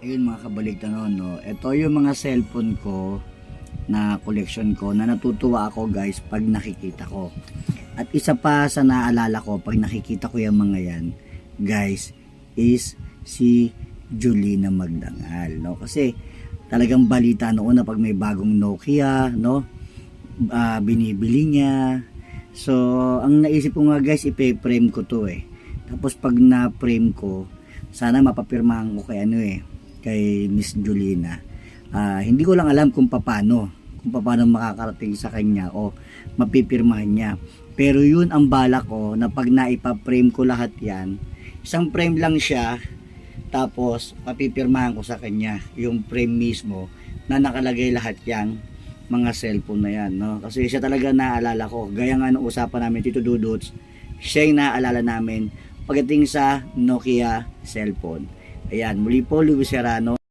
Ayun mga kabaligtanon, no? Ito yung mga cellphone ko na collection ko na natutuwa ako guys pag nakikita ko. At isa pa sa naalala ko pag nakikita ko yung mga yan guys is si Julina Magdangal, no? Kasi talagang balita noon na pag may bagong Nokia, no? Binibili niya. So ang naisip ko nga guys, ipe-frame ko to eh. Tapos pag na-frame ko, sana mapapirmahan ko kay Miss Julina. Hindi ko lang alam kung paano makakarating sa kanya o mapipirmahan niya. Pero yun ang balak ko na pag naipa-frame ko lahat yan, isang frame lang siya, tapos mapipirmahan ko sa kanya yung frame mismo na nakalagay lahat yang mga cellphone na yan, no? Kasi siya talaga naalala ko, gaya nga nung usapan namin Tito Dudots, siya yung naalala namin pagdating sa Nokia cellphone. Ayan, muli po Luis Serrano.